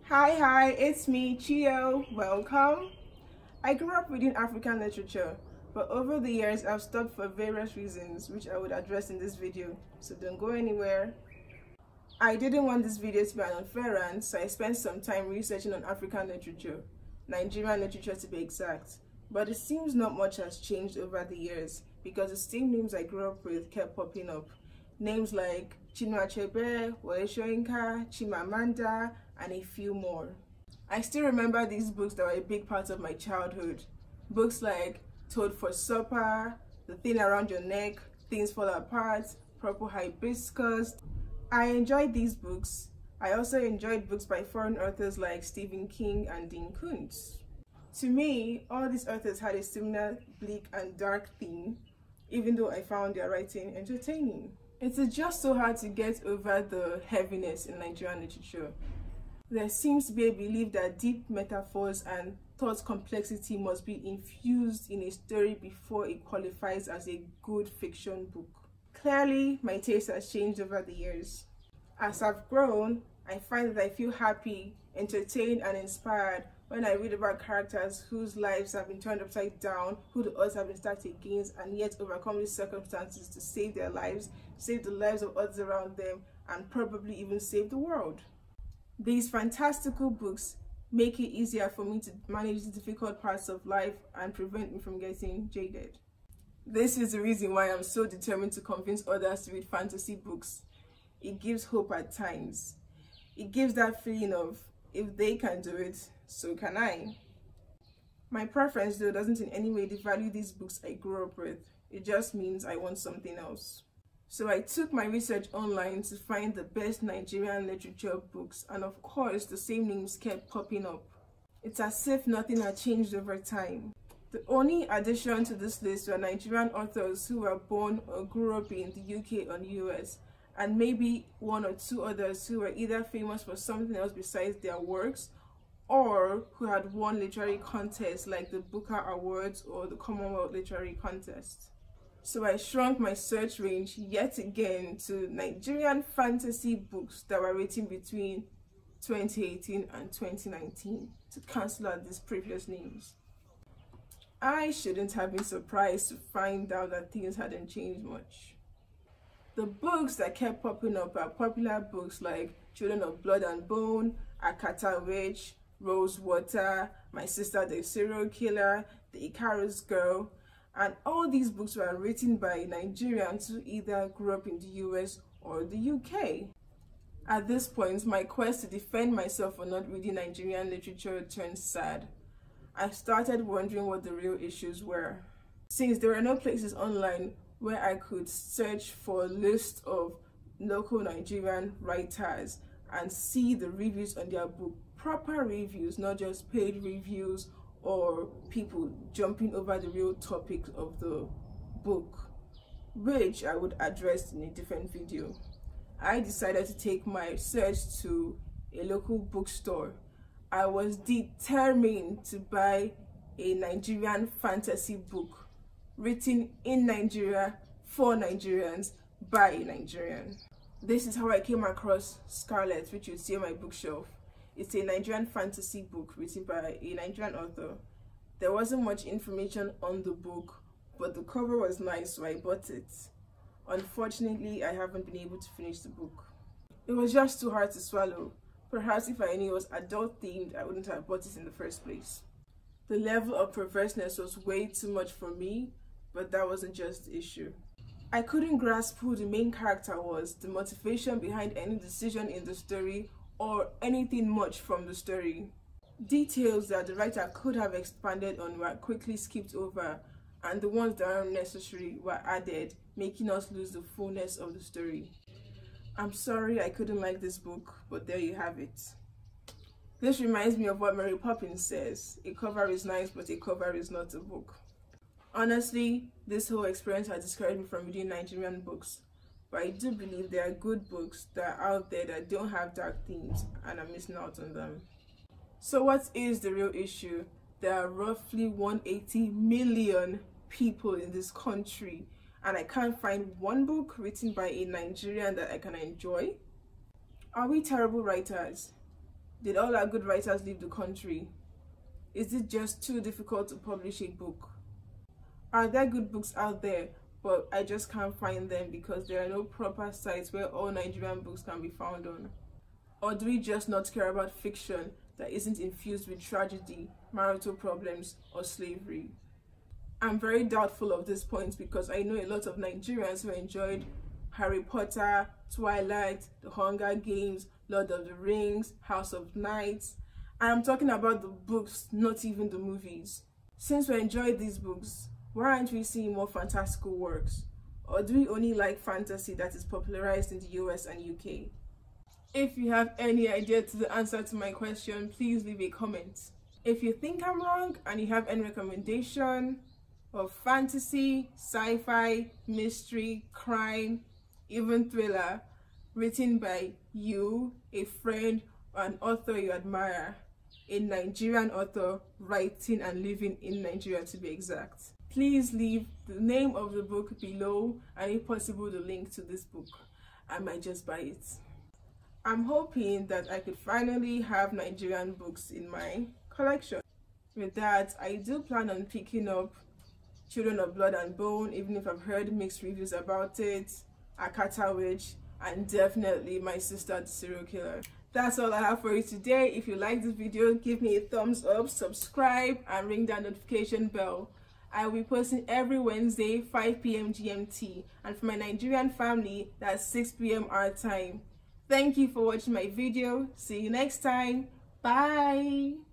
Hi, it's me, Chio. Welcome. I grew up reading African literature, but over the years I've stopped for various reasons, which I would address in this video, so don't go anywhere. I didn't want this video to be an unfair rant, so I spent some time researching on African literature, Nigerian literature to be exact, but it seems not much has changed over the years because the same names I grew up with kept popping up. Names like Chinua Achebe, Wole Soyinka, Chimamanda, and a few more. I still remember these books that were a big part of my childhood. Books like Toad for Supper, The Thing Around Your Neck, Things Fall Apart, Purple Hibiscus. I enjoyed these books. I also enjoyed books by foreign authors like Stephen King and Dean Koontz. To me, all these authors had a similar bleak and dark theme, even though I found their writing entertaining. It is just so hard to get over the heaviness in Nigerian literature. There seems to be a belief that deep metaphors and thought complexity must be infused in a story before it qualifies as a good fiction book. Clearly, my taste has changed over the years. As I've grown, I find that I feel happy, entertained, and inspired when I read about characters whose lives have been turned upside down, who the odds have been stacked against, and yet overcome these circumstances to save their lives, save the lives of others around them, and probably even save the world. These fantastical books make it easier for me to manage the difficult parts of life and prevent me from getting jaded. This is the reason why I'm so determined to convince others to read fantasy books. It gives hope at times. It gives that feeling of, if they can do it, so can I. My preference, though, doesn't in any way devalue these books I grew up with. It just means I want something else. So I took my research online to find the best Nigerian literature books, and of course the same names kept popping up. It's as if nothing had changed over time. The only addition to this list were Nigerian authors who were born or grew up in the UK or the US, and maybe one or two others who were either famous for something else besides their works, or who had won literary contests like the Booker Awards or the Commonwealth Literary Contest. So I shrunk my search range yet again to Nigerian fantasy books that were written between 2018 and 2019 to cancel out these previous names. I shouldn't have been surprised to find out that things hadn't changed much. The books that kept popping up are popular books like Children of Blood and Bone, Akata Witch, Rosewater, My Sister the Serial Killer, The Icarus Girl, and all these books were written by Nigerians who either grew up in the US or the UK. At this point, my quest to defend myself for not reading Nigerian literature turned sad. I started wondering what the real issues were. Since there were no places online where I could search for a list of local Nigerian writers and see the reviews on their book, proper reviews, not just paid reviews or people jumping over the real topic of the book, which I would address in a different video. I decided to take my search to a local bookstore. I was determined to buy a Nigerian fantasy book written in Nigeria for Nigerians by a Nigerian. This is how I came across Scarlet, which you see on my bookshelf. It's a Nigerian fantasy book written by a Nigerian author. There wasn't much information on the book, but the cover was nice, so I bought it. Unfortunately, I haven't been able to finish the book. It was just too hard to swallow. Perhaps if I knew it was adult themed, I wouldn't have bought it in the first place. The level of perverseness was way too much for me, but that wasn't just the issue. I couldn't grasp who the main character was, the motivation behind any decision in the story, or anything much from the story. Details that the writer could have expanded on were quickly skipped over, and the ones that aren't necessary were added, making us lose the fullness of the story. I'm sorry I couldn't like this book, but there you have it. This reminds me of what Mary Poppins says: a cover is nice, but a cover is not a book. Honestly, this whole experience has discouraged me from reading Nigerian books, but I do believe there are good books that are out there that don't have dark themes, and I'm missing out on them. So what is the real issue? There are roughly 180 million people in this country, and I can't find one book written by a Nigerian that I can enjoy? Are we terrible writers? Did all our good writers leave the country? Is it just too difficult to publish a book? Are there good books out there, but I just can't find them because there are no proper sites where all Nigerian books can be found on? Or do we just not care about fiction that isn't infused with tragedy, marital problems, or slavery? I'm very doubtful of this point because I know a lot of Nigerians who enjoyed Harry Potter, Twilight, The Hunger Games, Lord of the Rings, House of Knights, and I'm talking about the books, not even the movies. Since we enjoy these books, why aren't we seeing more fantastical works? Or do we only like fantasy that is popularized in the US and UK? If you have any idea to the answer to my question, please leave a comment. If you think I'm wrong and you have any recommendation of fantasy, sci-fi, mystery, crime, even thriller, written by you, a friend, or an author you admire, a Nigerian author writing and living in Nigeria to be exact, please leave the name of the book below and if possible the link to this book. I might just buy it. I'm hoping that I could finally have Nigerian books in my collection. With that, I do plan on picking up Children of Blood and Bone, even if I've heard mixed reviews about it, Akata Witch, and definitely My Sister the Serial Killer. That's all I have for you today. If you like this video, give me a thumbs up, subscribe, and ring that notification bell. I will be posting every Wednesday, 5 p.m. GMT, and for my Nigerian family, that's 6 p.m. our time. Thank you for watching my video. See you next time. Bye.